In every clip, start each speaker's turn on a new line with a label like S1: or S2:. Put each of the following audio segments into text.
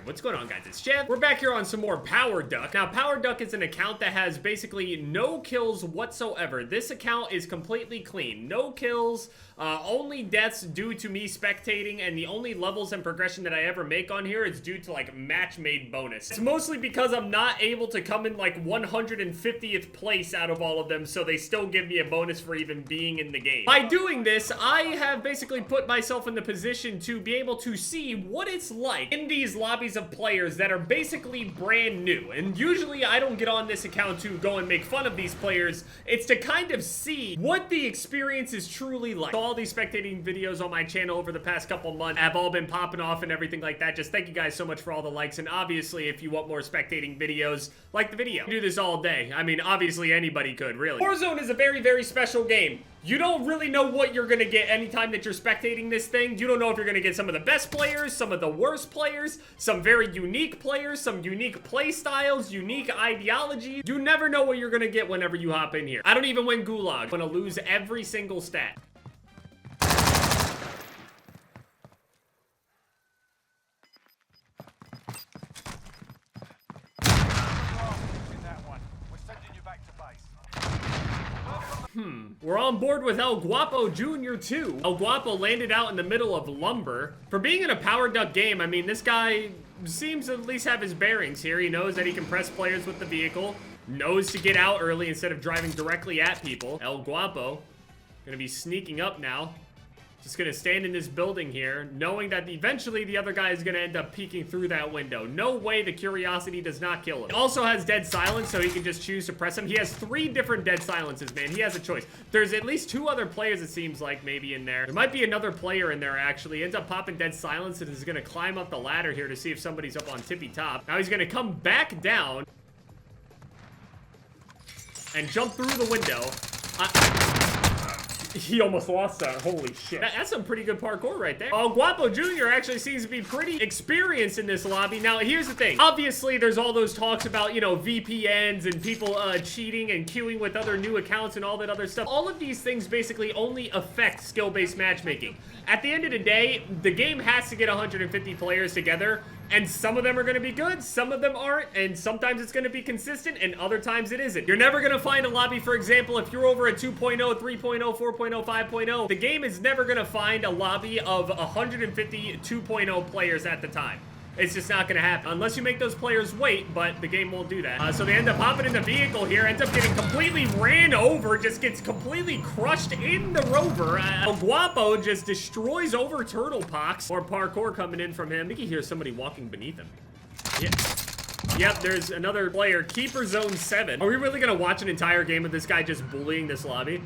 S1: What's going on, guys? It's Jeff. We're back here on some more Power Duck. Now, Power Duck is an account that has basically no kills whatsoever. This account is completely clean. No kills, only deaths due to me spectating, and the only levels and progression that I ever make on here is due to, like, match-made bonus. It's mostly because I'm not able to come in, like, 150th place out of all of them, so they still give me a bonus for even being in the game. By doing this, I have basically put myself in the position to be able to see what it's like in these lobbies of players that are basically brand new. And usually I don't get on this account to go and make fun of these players. It's to kind of see what the experience is truly like. So all these spectating videos on my channel over the past couple months have all been popping off and everything like that. Just thank you guys so much for all the likes. And obviously, if you want more spectating videos, like the video. I do this all day. I mean, obviously anybody could, really. Warzone is a very, very special game. You don't really know what you're gonna get anytime that you're spectating this thing. You don't know if you're gonna get some of the best players, some of the worst players, some very unique players, some unique play styles, unique ideology. You never know what you're gonna get whenever you hop in here. I don't even win Gulag. I'm gonna lose every single stat. We're on board with El Guapo Jr. too. El Guapo landed out in the middle of lumber. For being in a Power Duck game, I mean, this guy seems to at least have his bearings here. He knows that he can press players with the vehicle, knows to get out early instead of driving directly at people. El Guapo gonna be sneaking up now. Just gonna stand in this building here, knowing that eventually the other guy is gonna end up peeking through that window. No way the curiosity does not kill him. He also has dead silence, so he can just choose to press him. He has 3 different dead silences, man. He has a choice. There's at least 2 other players, it seems like, maybe in there. There might be another player in there, actually. He ends up popping dead silence and is gonna climb up the ladder here to see if somebody's up on tippy top. Now he's gonna come back down and jump through the window. He almost lost that. Holy shit. That's some pretty good parkour right there. El Guapo Jr. actually seems to be pretty experienced in this lobby. Now, here's the thing. Obviously, there's all those talks about, you know, VPNs and people cheating and queuing with other new accounts and all that other stuff. All of these things basically only affect skill-based matchmaking. At the end of the day, the game has to get 150 players together, and some of them are going to be good, some of them aren't, and sometimes it's going to be consistent, and other times it isn't. You're never going to find a lobby, for example, if you're over a 2.0, 3.0, 4.0, 5.0, the game is never going to find a lobby of 150 2.0 players at the time. It's just not going to happen unless you make those players wait, but the game won't do that. So they end up hopping in the vehicle here, ends up getting completely ran over, just gets completely crushed in the rover. El Guapo just destroys over Turtle Pox. More parkour coming in from him. I think he hears somebody walking beneath him. Yeah. Yep, there's another player. Keeper Zone 7. Are we really going to watch an entire game of this guy just bullying this lobby?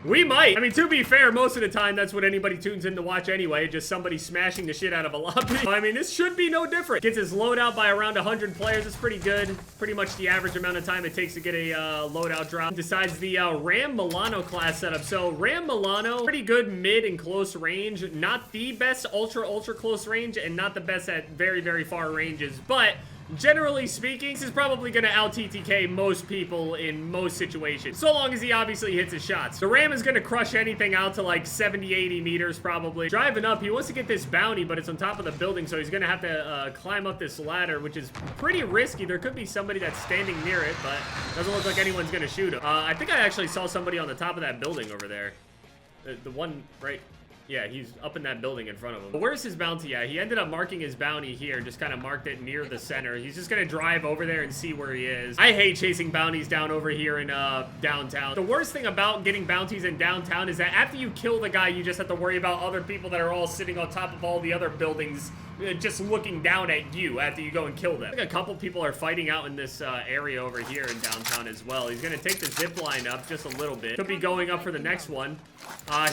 S1: We might. I mean, to be fair, most of the time, that's what anybody tunes in to watch anyway. Just somebody smashing the shit out of a lobby. I mean, this should be no different. Gets his loadout by around 100 players. It's pretty good. Pretty much the average amount of time it takes to get a loadout drop. Decides the Ram Milano class setup. So, Ram Milano, pretty good mid and close range. Not the best ultra close range, and not the best at very, very far ranges. But generally speaking, this is probably going to out-TTK most people in most situations, so long as he obviously hits his shots. The Ram is going to crush anything out to like 70, 80 meters probably. Driving up, he wants to get this bounty, but it's on top of the building, so he's going to have to climb up this ladder, which is pretty risky. There could be somebody that's standing near it, but doesn't look like anyone's going to shoot him. I think I actually saw somebody on the top of that building over there. The one right... Yeah, he's up in that building in front of him. But where's his bounty at? He ended up marking his bounty here, just kind of marked it near the center. He's just gonna drive over there and see where he is. I hate chasing bounties down over here in downtown. The worst thing about getting bounties in downtown is that after you kill the guy, you just have to worry about other people that are all sitting on top of all the other buildings, just looking down at you after you go and kill them. I think a couple people are fighting out in this area over here in downtown as well. He's gonna take the zip line up just a little bit. Could be going up for the next one.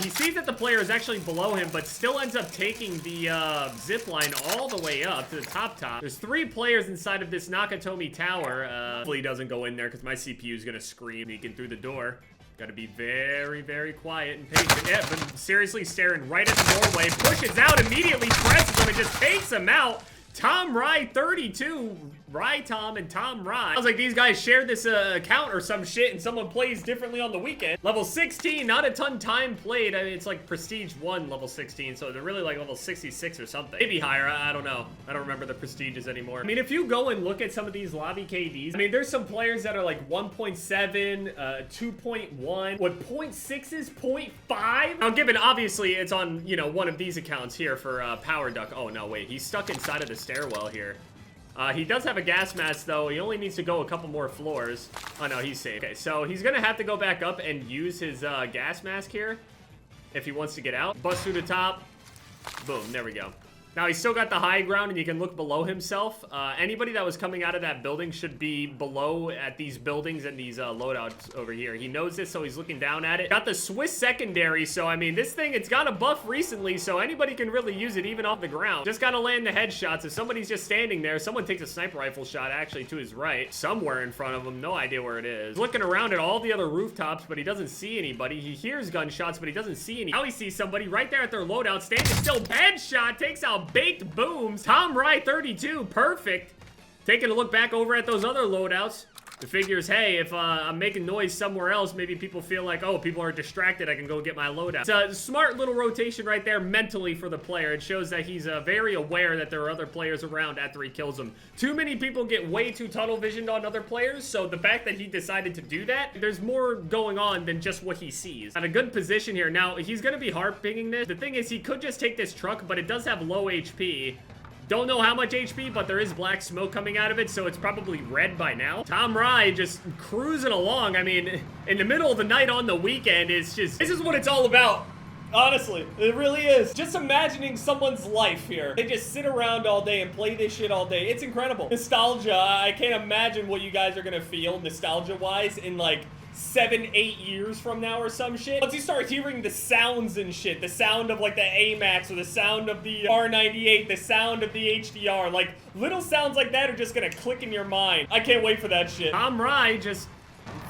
S1: He sees that the player is actually below him, but still ends up taking the zip line all the way up to the top. There's 3 players inside of this Nakatomi tower. Hopefully he doesn't go in there because my CPU is gonna scream sneaking through the door. Gotta be very, very quiet and patient. Yeah, but seriously staring right at the doorway, pushes out, immediately presses him and just takes him out. Tom Rye 32, Rye Tom and Tom Rye. I was like, these guys shared this account or some shit and someone plays differently on the weekend. Level 16, not a ton time played. I mean, it's like Prestige 1 level 16, so they're really like level 66 or something. Maybe higher, I don't know. I don't remember the prestiges anymore. I mean, if you go and look at some of these lobby KDs, I mean, there's some players that are like 1.7, 2.1, what 0.6 is, 0.5? Now, given obviously it's on, you know, one of these accounts here for Power Duck. Oh, no, wait, he's stuck inside of the stairwell here. He does have a gas mask, though. He only needs to go a couple more floors. Oh, no, he's safe. Okay, so he's gonna have to go back up and use his gas mask here if he wants to get out. Bust through the top. Boom, there we go. Now, he's still got the high ground, and you can look below himself. Anybody that was coming out of that building should be below at these buildings and these loadouts over here. He knows this, so he's looking down at it. Got the Swiss secondary, so, I mean, this thing, it's got a buff recently, so anybody can really use it even off the ground. Just gotta land the headshots. If somebody's just standing there, someone takes a sniper rifle shot, actually, to his right. Somewhere in front of him. No idea where it is. He's looking around at all the other rooftops, but he doesn't see anybody. He hears gunshots, but he doesn't see any. Now he sees somebody right there at their loadout, standing still. Headshot, takes out baked booms. Tom Rye 32, perfect. Taking a look back over at those other loadouts. The figures, hey, if I'm making noise somewhere else, maybe people feel like, oh, people are distracted, I can go get my loadout. It's a smart little rotation right there mentally for the player. It shows that he's very aware that there are other players around after he kills them. Too many people get way too tunnel visioned on other players, so the fact that he decided to do that, there's more going on than just what he sees. At a good position here. Now, he's gonna be hard pinging this. The thing is, he could just take this truck, but it does have low HP. Don't know how much HP, but there is black smoke coming out of it, so it's probably red by now. Tom Rye just cruising along. I mean, in the middle of the night on the weekend, is just, this is what it's all about. Honestly, it really is. Just imagining someone's life here. They just sit around all day and play this shit all day. It's incredible. Nostalgia, I can't imagine what you guys are gonna feel nostalgia-wise in like 7-8 years from now or some shit. Once you start hearing the sounds and shit, the sound of like the AMAX or the sound of the R98, the sound of the HDR, like little sounds like that are just gonna click in your mind. I can't wait for that shit. Tom Rye just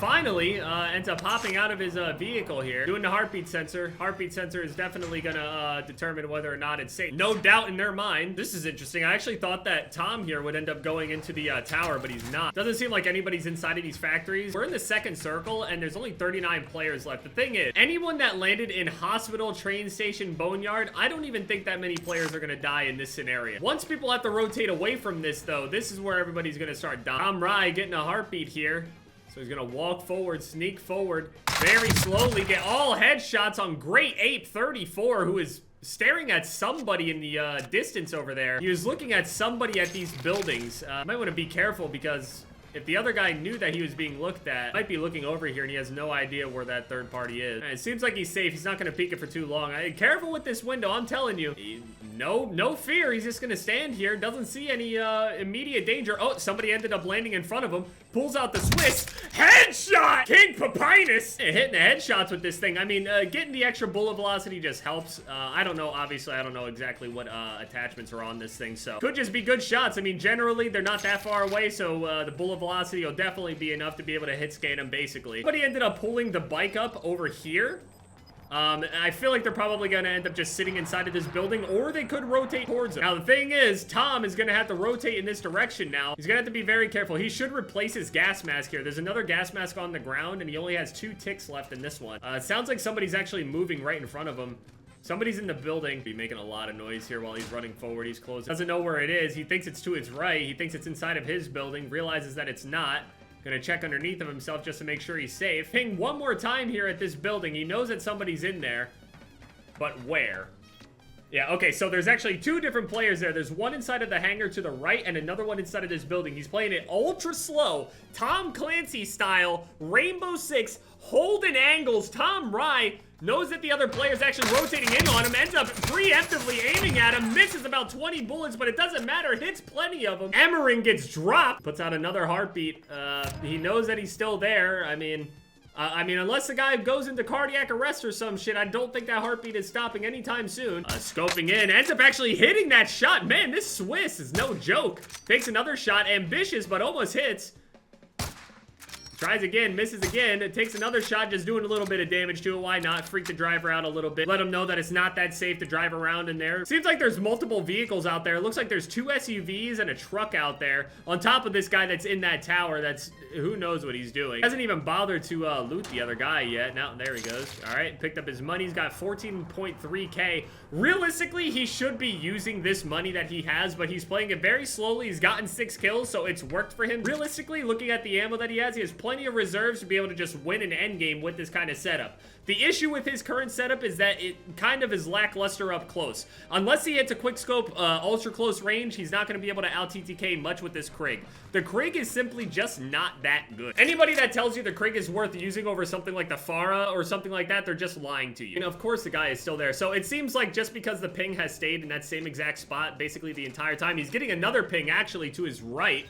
S1: finally ends up hopping out of his vehicle here, doing the heartbeat sensor. Heartbeat sensor is definitely gonna determine whether or not it's safe. No doubt in their mind. This is interesting. I actually thought that Tom here would end up going into the tower, but he's not. Doesn't seem like anybody's inside of these factories. We're in the second circle, and there's only 39 players left. The thing is, anyone that landed in hospital, train station, boneyard, I don't even think that many players are gonna die in this scenario. Once people have to rotate away from this, though, this is where everybody's gonna start dying. Tom Rye getting a heartbeat here. So he's gonna walk forward, sneak forward, very slowly, get all headshots on Great Ape 34, who is staring at somebody in the distance over there. He was looking at somebody at these buildings. Might want to be careful because if the other guy knew that he was being looked at, might be looking over here and he has no idea where that third party is. It seems like he's safe. He's not gonna peek it for too long. Careful with this window, I'm telling you. No fear. He's just gonna stand here. Doesn't see any immediate danger. Oh, somebody ended up landing in front of him. Pulls out the Swiss. Headshot! King Papinus! Hitting the headshots with this thing. I mean, getting the extra bullet velocity just helps. I don't know. Obviously, I don't know exactly what attachments are on this thing, so could just be good shots. I mean, generally, they're not that far away, so the bullet velocity will definitely be enough to be able to hit scan him, basically. But he ended up pulling the bike up over here. I feel like they're probably gonna end up just sitting inside of this building, or they could rotate towards him. Now, the thing is, Tom is gonna have to rotate in this direction now. He's gonna have to be very careful. He should replace his gas mask here. There's another gas mask on the ground, and he only has 2 ticks left in this one. It sounds like somebody's actually moving right in front of him. Somebody's in the building. Be making a lot of noise here while he's running forward. He's close. Doesn't know where it is. He thinks it's to his right. He thinks it's inside of his building. Realizes that it's not. Gonna check underneath of himself just to make sure he's safe. Ping one more time here at this building. He knows that somebody's in there. But where? Yeah, okay, so there's actually 2 different players there. There's one inside of the hangar to the right and another one inside of this building. He's playing it ultra slow, Tom Clancy style, Rainbow Six, holding angles. Tom Rye knows that the other player's actually rotating in on him, ends up preemptively aiming at him, misses about 20 bullets, but it doesn't matter, hits plenty of them. Emmering gets dropped, puts out another heartbeat. He knows that he's still there. I mean, unless the guy goes into cardiac arrest or some shit, I don't think that heartbeat is stopping anytime soon. Scoping in, ends up actually hitting that shot. Man, this Swiss is no joke. Takes another shot, ambitious, but almost hits. Tries again, misses again. It takes another shot, just doing a little bit of damage to it. Why not? Freak the driver out a little bit. Let him know that it's not that safe to drive around in there. Seems like there's multiple vehicles out there. It looks like there's 2 SUVs and a truck out there. On top of this guy that's in that tower, that's who knows what he's doing. Hasn't even bothered to loot the other guy yet. Now, there he goes. All right, picked up his money. He's got 14.3K. Realistically, he should be using this money that he has, but he's playing it very slowly. He's gotten 6 kills, so it's worked for him. Realistically, looking at the ammo that he has plenty of reserves to be able to just win an endgame with this kind of setup. The issue with his current setup is that it kind of is lackluster up close. Unless he hits a quick scope, ultra close range, he's not going to be able to out TTK much with this Krig. The Krig is simply just not that good. Anybody that tells you the Krig is worth using over something like the Farah or something like that, they're just lying to you. And of course the guy is still there. So it seems like just because the ping has stayed in that same exact spot basically the entire time, he's getting another ping actually to his right.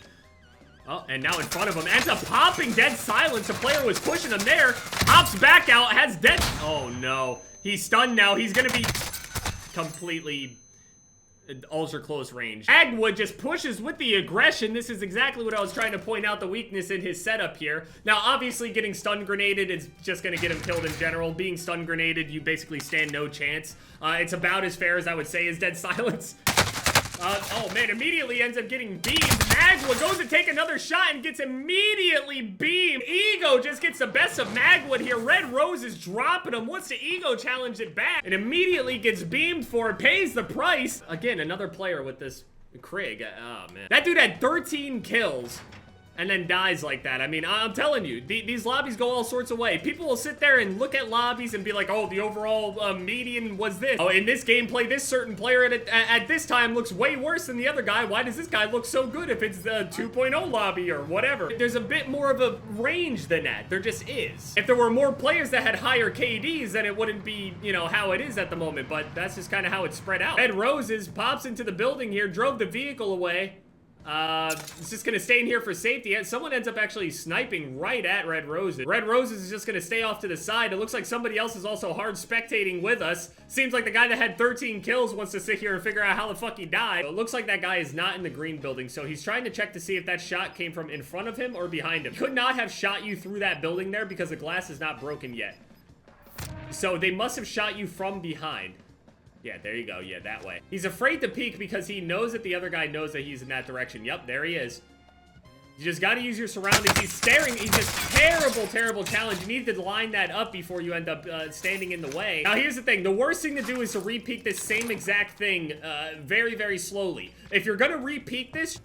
S1: Oh, and now in front of him, ends up popping dead silence. The player was pushing him there. Hops back out, has dead. Oh no. He's stunned now. He's gonna be completely ultra close range. Agwood just pushes with the aggression. This is exactly what I was trying to point out, the weakness in his setup here. Now, obviously, getting stun grenaded is just gonna get him killed in general. Being stun grenaded, you basically stand no chance. It's about as fair as I would say is dead silence. Oh man, immediately ends up getting beamed. Magwood goes to take another shot and gets immediately beamed. Ego just gets the best of Magwood here. Red Rose is dropping him. Wants to Ego challenge it back and immediately gets beamed for it. Pays the price. Again, another player with this Krig. Oh man. That dude had 13 kills. And then dies like that. I mean, I'm telling you, these lobbies go all sorts of ways. People will sit there and look at lobbies and be like, oh, the overall median was this. Oh, in this gameplay, this certain player at this time looks way worse than the other guy. Why does this guy look so good if it's the 2.0 lobby or whatever? There's a bit more of a range than that. There just is. If there were more players that had higher KDs, then it wouldn't be, you know, how it is at the moment. But that's just kind of how it's spread out. Red Roses pops into the building here, drove the vehicle away. It's just gonna stay in here for safety. Someone ends up actually sniping right at Red Roses. Red Roses is just gonna stay off to the side. It looks like somebody else is also hard spectating with us. Seems like the guy that had 13 kills wants to sit here and figure out how the fuck he died. It looks like that guy is not in the green building, so he's trying to check to see if that shot came from in front of him or behind him. Could not have shot you through that building there because the glass is not broken yet. So they must have shot you from behind. Yeah, there you go. Yeah, that way. He's afraid to peek because he knows that the other guy knows that he's in that direction. Yep, there he is. You just got to use your surroundings. He's staring. He's just terrible, terrible challenge. You need to line that up before you end up standing in the way. Now, here's the thing. The worst thing to do is to re-peek this same exact thing very, very slowly. If you're going to re-peek this,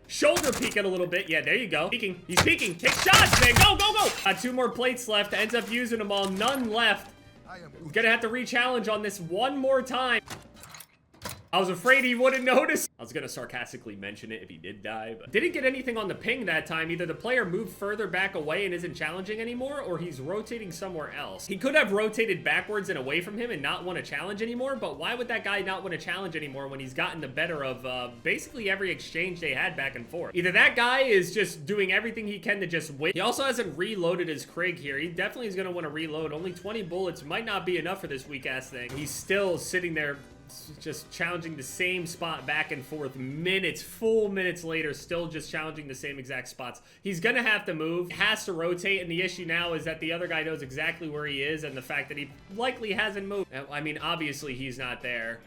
S1: shoulder peek it a little bit. Yeah, there you go. Peeking. He's peeking. Take shots, man. Go, go, go. 2 more plates left. Ends up using them all. None left. He's gonna have to re-challenge on this one more time. I was afraid he wouldn't notice. I was gonna sarcastically mention it if he did die, but didn't get anything on the ping that time. Either the player moved further back away and isn't challenging anymore, or he's rotating somewhere else. He could have rotated backwards and away from him and not want to challenge anymore, but why would that guy not want to challenge anymore when he's gotten the better of basically every exchange they had back and forth? Either that guy is just doing everything he can to just win. He also hasn't reloaded his Krig here. He definitely is gonna want to reload. Only 20 bullets might not be enough for this weak-ass thing. He's still sitting there just challenging the same spot back and forth full minutes later, still just challenging the same exact spots. He's gonna have to move, has to rotate, and the issue now is that the other guy knows exactly where he is and the fact that he likely hasn't moved. I mean, obviously he's not there.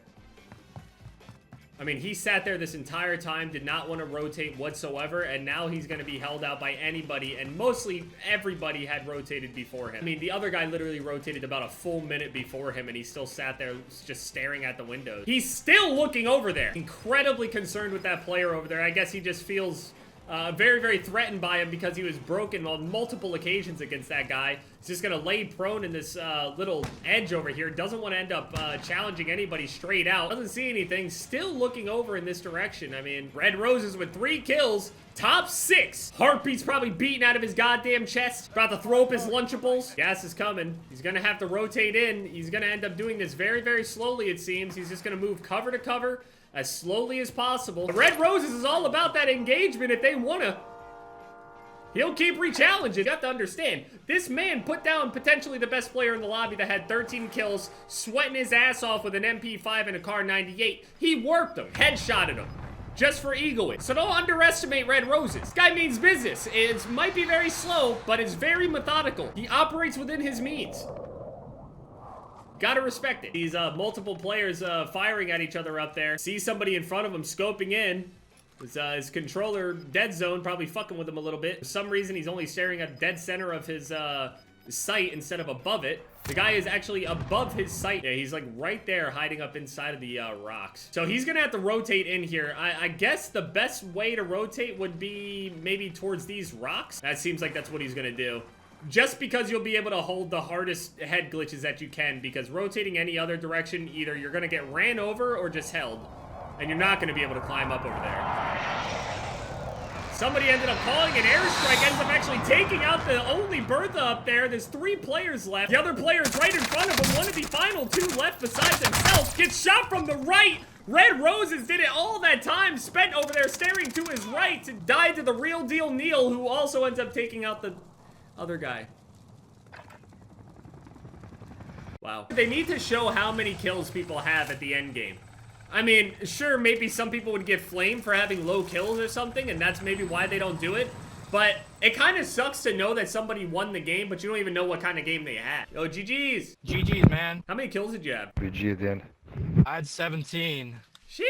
S1: I mean, he sat there this entire time, did not want to rotate whatsoever, and now he's going to be held out by anybody, and mostly everybody had rotated before him. I mean, the other guy literally rotated about a full minute before him, and he still sat there just staring at the windows. He's still looking over there. Incredibly concerned with that player over there. I guess he just feels very, very threatened by him because he was broken on multiple occasions against that guy. He's just gonna lay prone in this little edge over here. Doesn't want to end up challenging anybody straight out. Doesn't see anything. Still looking over in this direction. I mean, Red Roses with 3 kills. Top 6. Heartbeat's probably beating out of his goddamn chest. About to throw up his Lunchables. Gas is coming. He's gonna have to rotate in. He's gonna end up doing this very, very slowly, it seems. He's just gonna move cover to cover as slowly as possible. The Red Roses is all about that engagement if they wanna. He'll keep re-challenging. You have to understand, this man put down potentially the best player in the lobby that had 13 kills, sweating his ass off with an MP5 and a Kar 98. He worked him, headshotted him. just for egoing. So don't underestimate Red Roses. This guy means business. It might be very slow, but it's very methodical. He operates within his means. Gotta respect it. These multiple players firing at each other up there. See somebody in front of him scoping in. His controller, dead zone, probably fucking with him a little bit. For some reason, he's only staring at dead center of his sight instead of above it. The guy is actually above his sight. Yeah, he's like right there hiding up inside of the rocks. So he's gonna have to rotate in here. I guess the best way to rotate would be maybe towards these rocks. That seems like that's what he's gonna do. Just because you'll be able to hold the hardest head glitches that you can, because rotating any other direction, either you're gonna get ran over or just held. And you're not gonna be able to climb up over there. Somebody ended up calling an airstrike, ends up actually taking out the only Bertha up there. There's 3 players left. The other player is right in front of him. One of the final 2 left besides himself gets shot from the right. Red Roses did it all that time, spent over there staring to his right, and died to the real deal Neil, who also ends up taking out the other guy. Wow. They need to show how many kills people have at the end game. I mean, sure, maybe some people would get flamed for having low kills or something, and that's maybe why they don't do it. But it kind of sucks to know that somebody won the game, but you don't even know what kind of game they had. Yo, GG's.
S2: GG's, man.
S1: How many kills did you have?
S3: GG at the end.
S2: I had 17.
S1: Sheesh.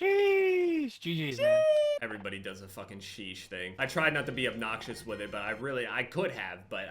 S2: Sheesh. GG's, man.
S1: Everybody does a fucking sheesh thing. I tried not to be obnoxious with it, but I could have, but